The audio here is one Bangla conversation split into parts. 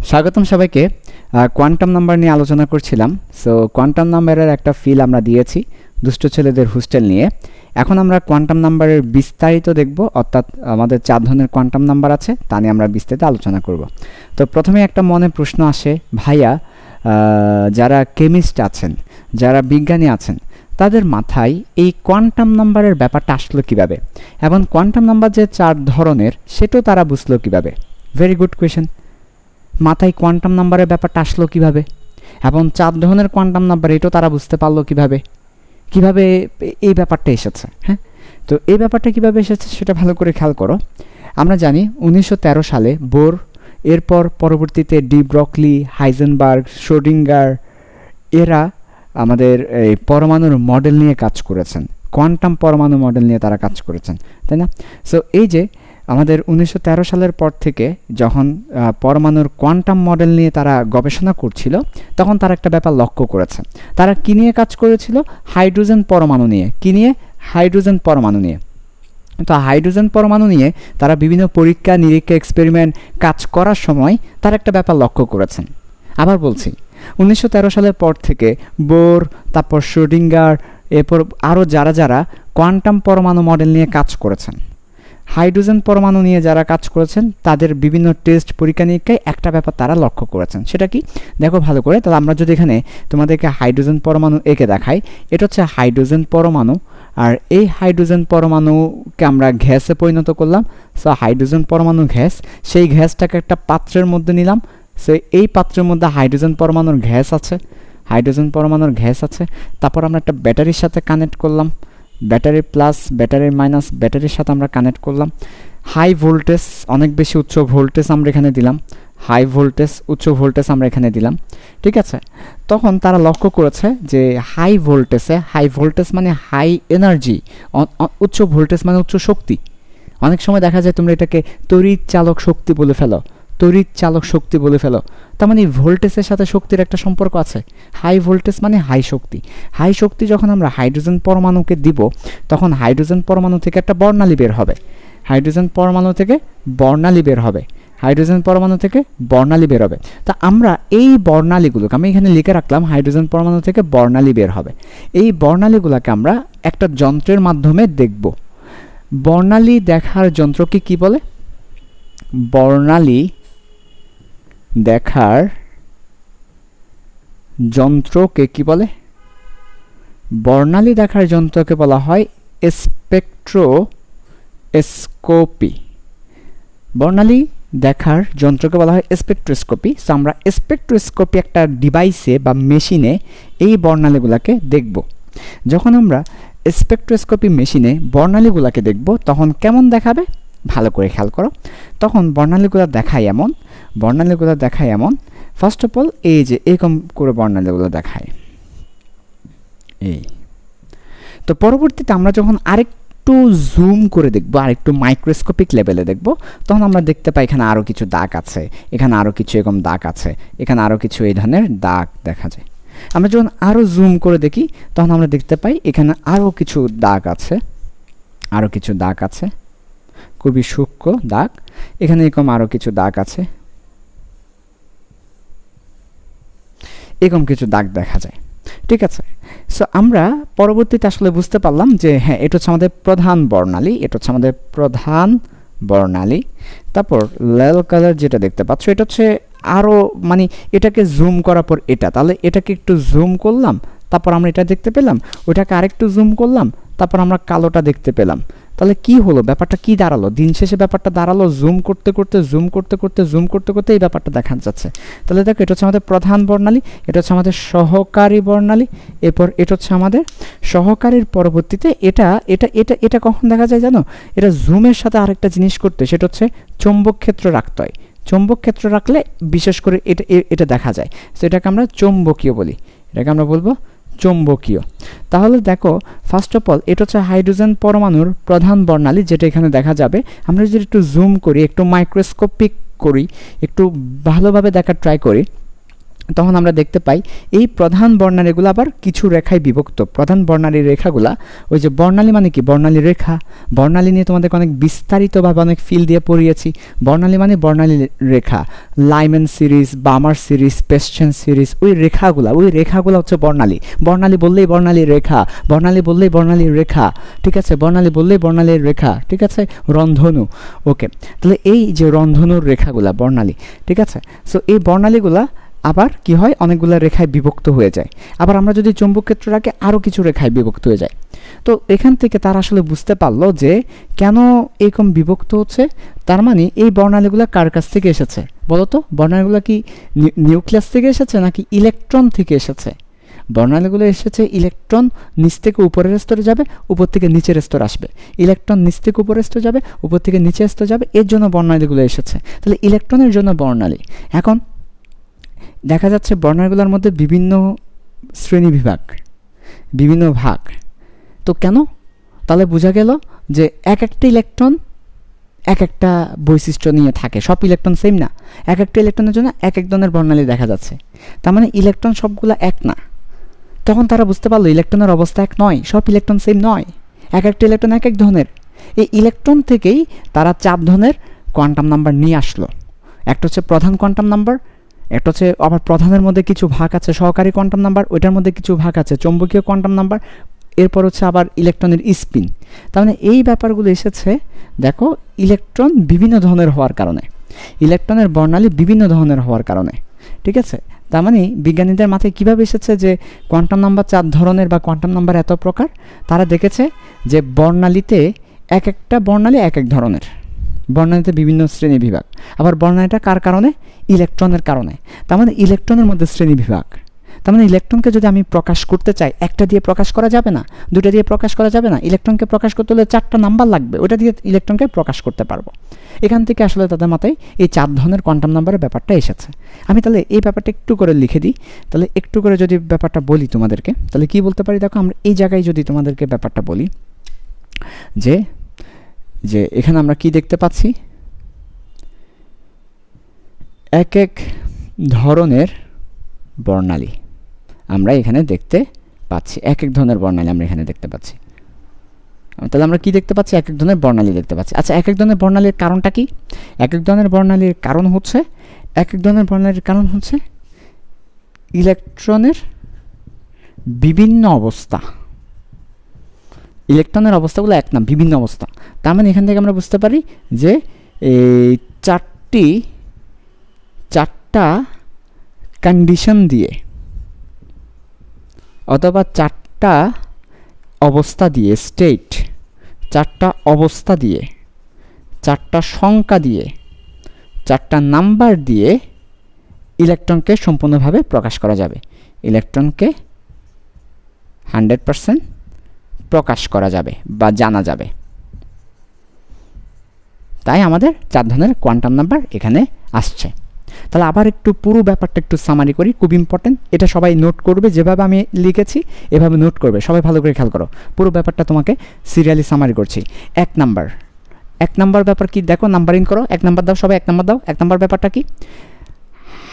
স্বাগতম সবাইকে। কোয়ান্টাম নাম্বার নিয়ে আলোচনা করছিলাম। সো কোয়ান্টাম নাম্বারের একটা ফিল আমরা দিয়েছি দুষ্ট ছেলেদের হোস্টেল নিয়ে। এখন আমরা কোয়ান্টাম নাম্বারের বিস্তারিত দেখব, অর্থাৎ আমাদের 4 ধরনের কোয়ান্টাম নাম্বার আছে, তা নিয়ে আমরা বিস্তারিত আলোচনা করব। তো প্রথমে একটা মনে প্রশ্ন আসে, ভাইয়া যারা কেমিস্ট আছেন, যারা বিজ্ঞানী আছেন, তাদের মাথায় এই কোয়ান্টাম নাম্বারের ব্যাপারটা আসলো কীভাবে, এবং কোয়ান্টাম নাম্বার যে 4 ধরনের সেটাও তারা বুঝলো কীভাবে? Very good question. মাথায় কোয়ান্টাম নাম্বারের ব্যাপারটা আসলো কীভাবে, এবং 4 ধরনের কোয়ান্টাম নাম্বার এটাও তারা বুঝতে পারলো কীভাবে? কীভাবে এই ব্যাপারটা এসেছে? হ্যাঁ, তো এই ব্যাপারটা কীভাবে এসেছে সেটা ভালো করে খেয়াল করো। আমরা জানি 1913 সালে বোর, এরপর পরবর্তীতে ডি ব্রকলি, হাইজেনবার্গ, শ্রোডিঙ্গার এরা আমাদের এই পরমাণুর মডেল নিয়ে কাজ করেছেন, কোয়ান্টাম পরমাণু মডেল নিয়ে তারা কাজ করেছেন, তাই না? সো এই যে আমাদের 1913 সালের পর থেকে যখন পরমাণুর কোয়ান্টাম মডেল নিয়ে তারা গবেষণা করছিল, তখন তারা একটা ব্যাপার লক্ষ্য করেছে। তারা কী নিয়ে কাজ করেছিল? হাইড্রোজেন পরমাণু নিয়ে। কী নিয়ে? হাইড্রোজেন পরমাণু নিয়ে। তো হাইড্রোজেন পরমাণু নিয়ে তারা বিভিন্ন পরীক্ষা নিরীক্ষা এক্সপেরিমেন্ট কাজ করার সময় তারা একটা ব্যাপার লক্ষ্য করেছেন। আবার বলছি, 1913 সালের পর থেকে বোর, তারপর শ্রোডিঙ্গার, এরপর আরও যারা যারা কোয়ান্টাম পরমাণু মডেল নিয়ে কাজ করেছেন, হাইড্রোজেন পরমাণু নিয়ে যারা কাজ করেছেন, তাদের বিভিন্ন টেস্ট পরীক্ষা নিরীক্ষায় একটা ব্যাপার তারা লক্ষ্য করেছেন। সেটা কি? দেখো ভালো করে। তাহলে আমরা যদি এখানে তোমাদেরকে হাইড্রোজেন পরমাণু এঁকে দেখাই, এটা হচ্ছে হাইড্রোজেন পরমাণু, আর এই হাইড্রোজেন পরমাণুকে আমরা গ্যাসে পরিণত করলাম। সো হাইড্রোজেন পরমাণু গ্যাস, সেই গ্যাসটাকে একটা পাত্রের মধ্যে নিলাম। সো এই পাত্রের মধ্যে হাইড্রোজেন পরমাণুর গ্যাস আছে, হাইড্রোজেন পরমাণুর গ্যাস আছে। তারপর আমরা একটা ব্যাটারির সাথে কানেক্ট করলাম, ব্যাটারি প্লাস, ব্যাটারির মাইনাস, ব্যাটারির সাথে আমরা কানেক্ট করলাম। হাই ভোল্টেজ, অনেক বেশি উচ্চ ভোল্টেজ আমরা এখানে দিলাম, হাই ভোল্টেজ, উচ্চ ভোল্টেজ আমরা এখানে দিলাম, ঠিক আছে? তখন তারা লক্ষ্য করেছে যে হাই ভোল্টেজে, হাই ভোল্টেজ মানে হাই এনার্জি, উচ্চ ভোল্টেজ মানে উচ্চ শক্তি। অনেক সময় দেখা যায় তোমরা এটাকে তড়িৎ চালক শক্তি বলে ফেলো, তড়িৎ চালক শক্তি বলে ফেলো। তার মানে ভোল্টেজের সাথে শক্তির একটা সম্পর্ক আছে। হাই ভোল্টেজ মানে হাই শক্তি। হাই শক্তি যখন আমরা হাইড্রোজেন পরমাণুকে দিব, তখন হাইড্রোজেন পরমাণু থেকে একটা বর্ণালী বের হবে, হাইড্রোজেন পরমাণু থেকে বর্ণালী বের হবে, হাইড্রোজেন পরমাণু থেকে বর্ণালী বের হবে। তা আমরা এই বর্ণালীগুলোকে, আমি এখানে লিখে রাখলাম, হাইড্রোজেন পরমাণু থেকে বর্ণালী বের হবে। এই বর্ণালীগুলোকে আমরা একটা যন্ত্রের মাধ্যমে দেখব। বর্ণালী দেখার যন্ত্রকে কি বলে? বর্ণালী দেখার যন্ত্রকে কি বলে? বর্ণালী দেখার যন্ত্রকে বলা হয় স্পেকট্রোস্কোপি। বর্ণালী দেখার যন্ত্রকে বলা হয় স্পেকট্রোস্কোপি। সো আমরা স্পেকট্রোস্কোপি একটা ডিভাইসে বা মেশিনে এই বর্ণালীগুলোকে দেখব। যখন আমরা স্পেকট্রোস্কোপি মেশিনে বর্ণালীগুলোকে দেখব, তখন কেমন দেখাবে? ভালো করে খেয়াল করো। তখন বর্ণালীগুলো দেখায় এমন, বর্ণালীগুলো দেখায় এমন, ফার্স্ট অফ অল এই যে এরকম করে বর্ণালীগুলো দেখায় এই। তো পরবর্তীতে আমরা যখন আরেকটু জুম করে দেখব, আরেকটু মাইক্রোস্কোপিক লেভেলে দেখব, তখন আমরা দেখতে পাই এখানে আরও কিছু দাগ আছে, এখানে আরও কিছু এরকম দাগ আছে, এখানে আরও কিছু এই ধরনের দাগ দেখা যায়। আমরা যখন আরও জুম করে দেখি, তখন আমরা দেখতে পাই এখানে আরও কিছু দাগ আছে, আরও কিছু দাগ আছে, খুবই সূক্ষ্ম দাগ। এখানে এরকম আরও কিছু দাগ আছে, এরকম কিছু দাগ দেখা যায়, ঠিক আছে? সো আমরা পরবর্তীতে আসলে বুঝতে পারলাম যে হ্যাঁ, এটা হচ্ছে আমাদের প্রধান বর্ণালী, এটা হচ্ছে আমাদের প্রধান বর্ণালী। তারপর লাল কালার যেটা দেখতে পাচ্ছ, এটা হচ্ছে আরও মানে এটাকে জুম করার পর এটা, তাহলে এটাকে একটু জুম করলাম, তারপর আমরা এটা দেখতে পেলাম, ওইটাকে আরেকটু জুম করলাম, তারপর আমরা কালোটা দেখতে পেলাম। তাহলে কি হলো? ব্যাপারটা কি দাঁড়ালো? দিন শেষে ব্যাপারটা দাঁড়ালো জুম করতে করতে, জুম করতে করতে, জুম করতে করতে এই ব্যাপারটা দেখা যাচ্ছে। তাহলে দেখো, এটা হচ্ছে আমাদের প্রধান বর্ণালী, এটা হচ্ছে আমাদের সহকারী বর্ণালী, এরপর এটা হচ্ছে আমাদের সহকারীর পরবর্তীতে এটা এটা এটা এটা কখন দেখা যায় জানো? এটা জুমের সাথে আরেকটা জিনিস করতে, সেটা হচ্ছে চৌম্বক ক্ষেত্র রাখতে হয়। চৌম্বক ক্ষেত্র রাখলে বিশেষ করে এটা এটা দেখা যায়। তো এটাকে আমরা চৌম্বকীয় বলি, এটাকে আমরা বলবো চৌম্বকীয়। তাহলে দেখো, ফার্স্ট অফ অল এটা হচ্ছে হাইড্রোজেন পরমাণুর প্রধান বর্ণালী, যেটা এখানে দেখা যাবে। আমরা যদি একটু জুম করি, একটু মাইক্রোস্কোপিক করি, একটু ভালোভাবে দেখার ট্রাই করি, তখন আমরা দেখতে পাই এই প্রধান বর্ণালীগুলো আবার কিছু রেখায় বিভক্ত। প্রধান বর্ণালীর রেখাগুলা, ওই যে বর্ণালী মানে কি, বর্ণালী রেখা। বর্ণালী নিয়ে তোমাদেরকে অনেক বিস্তারিতভাবে অনেক ফিল দিয়ে পড়িয়েছি। বর্ণালী মানে বর্ণালী রেখা, লাইম্যান সিরিজ, বামার সিরিজ, পেস্টেন সিরিজ, ওই রেখাগুলা হচ্ছে বর্ণালী। বর্ণালী বললেই বর্ণালী রেখা, বর্ণালী বললেই বর্ণালী রেখা, ঠিক আছে, বর্ণালী বললেই বর্ণালীর রেখা, ঠিক আছে, রন্ধনু। ওকে, তাহলে এই যে রন্ধনুর রেখাগুলা বর্ণালী, ঠিক আছে। সো এই বর্ণালীগুলা আবার কি হয়, অনেকগুলো রেখায় বিভক্ত হয়ে যায়। আবার আমরা যদি চৌম্বক ক্ষেত্র রাখি আরও কিছু রেখায় বিভক্ত হয়ে যায়। তো এখান থেকে তারা আসলে বুঝতে পারলো যে কেন এরকম বিভক্ত হচ্ছে। তার মানে এই বর্ণালীগুলো কার কাছ থেকে এসেছে বলো তো? বর্ণালীগুলো কি নিউক্লিয়াস থেকে এসেছে নাকি ইলেকট্রন থেকে এসেছে? বর্ণালীগুলো এসেছে ইলেকট্রন নিচ থেকে উপরের স্তরে যাবে, উপর থেকে নিচের স্তর আসবে। ইলেকট্রন নিচ থেকে উপরের স্তর যাবে, উপর থেকে নিচের স্তর যাবে, এর জন্য বর্ণালীগুলো এসেছে। তাহলে ইলেকট্রনের জন্য বর্ণালী। এখন দেখা যাচ্ছে বর্ণালীগুলোর মধ্যে বিভিন্ন শ্রেণীবিভাগ, বিভিন্ন ভাগ। তো কেন? তাহলে বোঝা গেল যে এক একটা ইলেকট্রন এক একটা বৈশিষ্ট্য নিয়ে থাকে, সব ইলেকট্রন সেম না। এক একটা ইলেকট্রনের জন্য এক এক ধরনের বর্ণালী দেখা যাচ্ছে। তার মানে ইলেকট্রন সবগুলো এক না। তখন তারা বুঝতে পারলো ইলেকট্রনের অবস্থা এক নয়, সব ইলেকট্রন সেম নয়, এক একটা ইলেকট্রন এক এক ধরনের। এই ইলেকট্রন থেকেই তারা 4 ধরনের কোয়ান্টাম নাম্বার নিয়ে আসলো। একটা হচ্ছে প্রধান কোয়ান্টাম নাম্বার, একটা হচ্ছে আবার প্রধানের মধ্যে কিছু ভাগ আছে সহকারী কোয়ান্টাম নাম্বার, ওইটার মধ্যে কিছু ভাগ আছে চৌম্বকীয় কোয়ান্টাম নাম্বার, এরপর হচ্ছে আবার ইলেকট্রনের স্পিন। তার মানে এই ব্যাপারগুলো এসেছে দেখো ইলেকট্রন বিভিন্ন ধরনের হওয়ার কারণে, ইলেকট্রনের বর্ণালী বিভিন্ন ধরনের হওয়ার কারণে, ঠিক আছে। তার মানে বিজ্ঞানীদের মাথায় কীভাবে এসেছে যে কোয়ান্টাম নাম্বার 4 ধরনের বা কোয়ান্টাম নাম্বার এত প্রকার? তারা দেখেছে যে বর্ণালীতে এক একটা বর্ণালী এক এক ধরনের, বর্ণালীতে বিভিন্ন শ্রেণী বিভাগ। আবার বর্ণালীটা কার কারণে? ইলেকট্রনের কারণে। তার মানে ইলেকট্রনের মধ্যে শ্রেণী বিভাগ। তার মানে ইলেকট্রনকে যদি আমি প্রকাশ করতে চাই, একটা দিয়ে প্রকাশ করা যাবে না, দুটা দিয়ে প্রকাশ করা যাবে না। ইলেকট্রনকে প্রকাশ করতে হলে 4টা নাম্বার লাগবে, ওটা দিয়ে ইলেকট্রনকে প্রকাশ করতে পারবো। এখান থেকে আসলে তাদের মাথায় এই 4 ধরনের কোয়ান্টাম নাম্বারের ব্যাপারটা এসেছে। আমি তাহলে এই ব্যাপারটা একটু করে লিখে দিই। তাহলে একটু করে যদি ব্যাপারটা বলি তোমাদেরকে, তাহলে কি বলতে পারি? দেখো আমরা এই জায়গায় যদি তোমাদেরকে ব্যাপারটা বলি যে যে এখানে আমরা কি দেখতে পাচ্ছি, এক এক ধরনের বর্ণালী আমরা এখানে দেখতে পাচ্ছি, এক এক ধরনের বর্ণালী আমরা এখানে দেখতে পাচ্ছি। তাহলে আমরা কি দেখতে পাচ্ছি? এক এক ধরনের বর্ণালী দেখতে পাচ্ছি। আচ্ছা, এক এক ধরনের বর্ণালীর কারণটা কি? এক এক ধরনের বর্ণালীর কারণ হচ্ছে ইলেকট্রনের বিভিন্ন অবস্থা। ইলেকট্রনের অবস্থাগুলো এক না, বিভিন্ন অবস্থা। তার মানে এখান থেকে আমরা বুঝতে পারি যে এই চারটা কন্ডিশন দিয়ে অথবা 4টা অবস্থা দিয়ে, স্টেট, 4টা অবস্থা দিয়ে, 4টা সংখ্যা দিয়ে, 4টা নাম্বার দিয়ে ইলেকট্রনকে সম্পূর্ণভাবে প্রকাশ করা যাবে। ইলেকট্রনকে 100% প্রকাশ করা যাবে বা জানা যাবে। তাই আমাদের 4 ধরনের কোয়ান্টাম নাম্বার এখানে আসছে। তাহলে আবার একটু পুরো ব্যাপারটা একটু সামারি করি, খুব ইম্পর্টেন্ট। এটা সবাই নোট করবে, যেভাবে আমি লিখেছি এভাবে নোট করবে, সবাই ভালো করে খেয়াল করো। পুরো ব্যাপারটা তোমাকে সিরিয়ালি সামারি করছি। 1 নাম্বার ব্যাপার কি দেখো, নাম্বারিং করো। 1 নাম্বার দাও, সবাই 1 নাম্বার দাও। 1 নাম্বার ব্যাপারটা কি?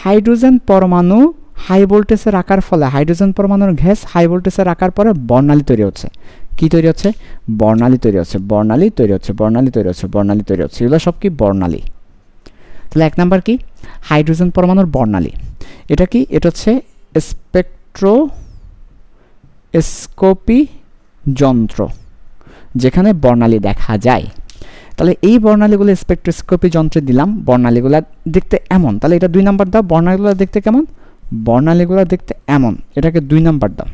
হাইড্রোজেন পরমাণু হাই ভোল্টেজে রাখার ফলে, হাইড্রোজেন পরমাণুর গ্যাস হাই ভোল্টেজে রাখার পরে বর্ণালী তৈরি হচ্ছে। কি তৈরি হচ্ছে? বর্ণালী তৈরি হচ্ছে, বর্ণালী তৈরি হচ্ছে, বর্ণালী তৈরি হচ্ছে, বর্ণালী তৈরি হচ্ছে। এগুলো সব কি? বর্ণালী। তাহলে 1 নাম্বার কি? হাইড্রোজেন পরমাণুর বর্ণালী। এটা কি? এটা হচ্ছে স্পেকট্রোস্কোপি যন্ত্র, যেখানে বর্ণালী দেখা যায়। তাহলে এই বর্ণালীগুলো স্পেকট্রোস্কোপি যন্ত্রে দিলাম, বর্ণালীগুলো দেখতে এমন। তাহলে এটা 2 নাম্বার দাও। বর্ণালীগুলো দেখতে কেমন? বর্ণালীগুলো দেখতে এমন, এটাকে 2 নাম্বার দাও।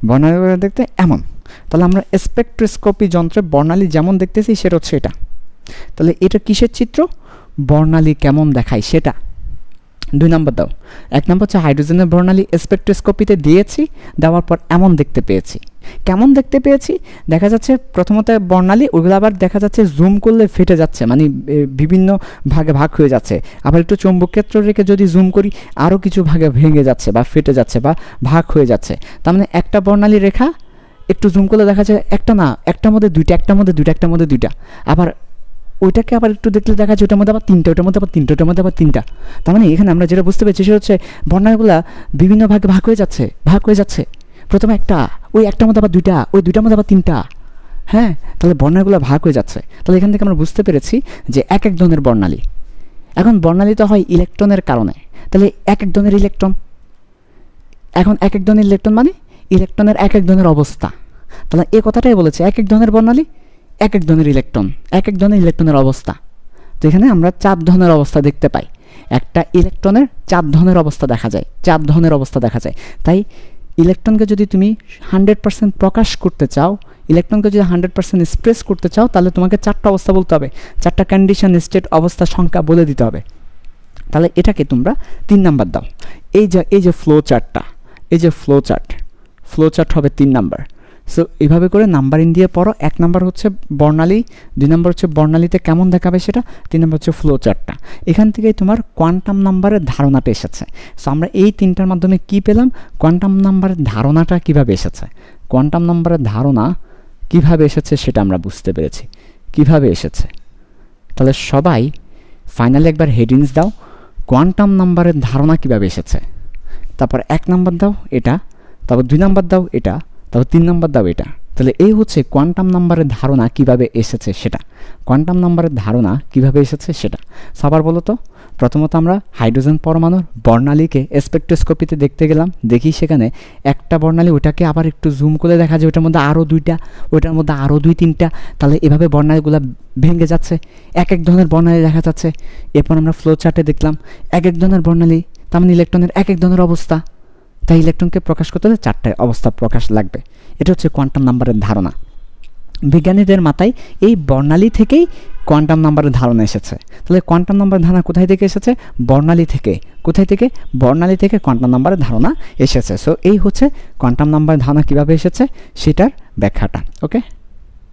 বর্ণালীগুলো দেখতে এমন। তাহলে আমরা স্পেকট্রোস্কোপি যন্ত্রে বর্ণালী যেমন দেখতেছি সেটা হচ্ছে এটা। তাহলে এটা কিসের চিত্র? বর্ণালী কেমন দেখায় সেটা। 2 নাম্বার দাও। 1 নাম্বার হচ্ছে হাইড্রোজেনের বর্ণালী স্পেকট্রোস্কোপিতে দিয়েছি, দেওয়ার পর এমন দেখতে পেয়েছি। কেমন দেখতে পেয়েছি? দেখা যাচ্ছে প্রথমত বর্ণালী, ওইগুলো আবার দেখা যাচ্ছে জুম করলে ফেটে যাচ্ছে, মানে বিভিন্ন ভাগে ভাগ হয়ে যাচ্ছে। আবার একটু চৌম্বক ক্ষেত্র রেখে যদি জুম করি আরও কিছু ভাগে ভেঙে যাচ্ছে বা ফেটে যাচ্ছে বা ভাগ হয়ে যাচ্ছে। তার মানে একটা বর্ণালী রেখা একটু জুম করলে দেখা যায় একটা না, একটার মধ্যে দুইটা, একটার মধ্যে দুইটা, একটার মধ্যে দুইটা। আবার ওইটাকে আবার একটু দেখলে দেখা যায় ওটার মধ্যে আবার তিনটা, ওটার মধ্যে আবার তিনটা, ওটার মধ্যে আবার তিনটা। তার মানে এখানে আমরা যেটা বুঝতে পেরেছি সেটা হচ্ছে বর্ণালীগুলা বিভিন্ন ভাগে ভাগ হয়ে যাচ্ছে। প্রথমে একটা, ওই একটার মধ্যে আবার দুইটা, ওই দুইটার মধ্যে আবার তিনটা। হ্যাঁ, তাহলে বর্ণালীগুলো ভাগ হয়ে যাচ্ছে। তাহলে এখান থেকে আমরা বুঝতে পেরেছি যে এক এক ধরনের বর্ণালী। এখন বর্ণালী তো হয় ইলেকট্রনের কারণে, তাহলে এক এক ধরনের ইলেকট্রন। এখন এক এক ধরনের ইলেকট্রন মানে ইলেকট্রনের এক এক ধরনের অবস্থা। তাহলে এই কথাটাই বলেছে, এক এক ধরনের বর্ণালী, এক এক ধরনের ইলেকট্রন, এক এক ধরনের ইলেকট্রনের অবস্থা। তো এখানে আমরা 4 ধরনের অবস্থা দেখতে পাই। একটা ইলেকট্রনের 4 ধরনের অবস্থা দেখা যায়, 4 ধরনের অবস্থা দেখা যায়। তাই ইলেকট্রনকে যদি তুমি 100% প্রকাশ করতে চাও, ইলেকট্রনকে যদি 100% এক্সপ্রেস করতে চাও, তাহলে তোমাকে 4টা অবস্থা বলতে হবে, 4টা কন্ডিশন, স্টেট, অবস্থা, সংখ্যা বলে দিতে হবে। তাহলে এটাকে তোমরা 3 নাম্বার দাও। এই যে ফ্লো চার্টটা, এই যে ফ্লো চার্ট হবে 3 নাম্বার। সো এইভাবে করে নাম্বারিং দিয়ে পড়ো। 1 নাম্বার হচ্ছে বর্ণালী, 2 নাম্বার হচ্ছে বর্ণালীতে কেমন দেখাবে সেটা, 3 নাম্বার হচ্ছে ফ্লো চার্টটা। এখান থেকেই তোমার কোয়ান্টাম নাম্বারের ধারণাটা এসেছে। সো আমরা এই 3টার মাধ্যমে কি পেলাম, কোয়ান্টাম নাম্বারের ধারণাটা কিভাবে এসেছে, কোয়ান্টাম নাম্বারের ধারণা কিভাবে এসেছে সেটা আমরা বুঝতে পেরেছি কিভাবে এসেছে। তাহলে সবাই ফাইনালি একবার হেডিংস দাও, কোয়ান্টাম নাম্বারের ধারণা কিভাবে এসেছে। তারপর 1 নাম্বার দাও এটা, তারপর 2 নাম্বার দাও এটা, তারপর 3 নাম্বার দাও এটা। তাহলে এই হচ্ছে কোয়ান্টাম নাম্বারের ধারণা কিভাবে এসেছে সেটা, কোয়ান্টাম নাম্বারের ধারণা কিভাবে এসেছে সেটা। সবার বলো তো, প্রথমত আমরা হাইড্রোজেন পরমাণুর বর্ণালীকে স্পেকট্রোস্কোপিতে দেখতে গেলাম, দেখি সেখানে একটা বর্ণালী, ওটাকে আবার একটু জুম করে দেখা যায় ওটার মধ্যে আরও 2টা, ওটার মধ্যে আরও 2-3টা। তাহলে এভাবে বর্ণালীগুলো ভেঙে যাচ্ছে, এক এক ধরনের বর্ণালী দেখা যাচ্ছে। এরপর আমরা ফ্লো চার্টে দেখলাম এক এক ধরনের বর্ণালী, তার মানে ইলেকট্রনের এক এক ধরনের অবস্থা। তাই ইলেকট্রনকে প্রকাশ করতে হলে 4টে অবস্থা প্রকাশ লাগবে। এটা হচ্ছে কোয়ান্টাম নাম্বারের ধারণা। বিজ্ঞানীদের মাথায় এই বর্ণালী থেকেই কোয়ান্টাম নাম্বারের ধারণা এসেছে। তাহলে কোয়ান্টাম নাম্বারের ধারণা কোথায় থেকে এসেছে, বর্ণালী থেকে। কোথায় থেকে, বর্ণালী থেকে কোয়ান্টাম নাম্বারের ধারণা এসেছে। সো এই হচ্ছে কোয়ান্টাম নাম্বারের ধারণা কীভাবে এসেছে সেটার ব্যাখ্যাটা। ওকে।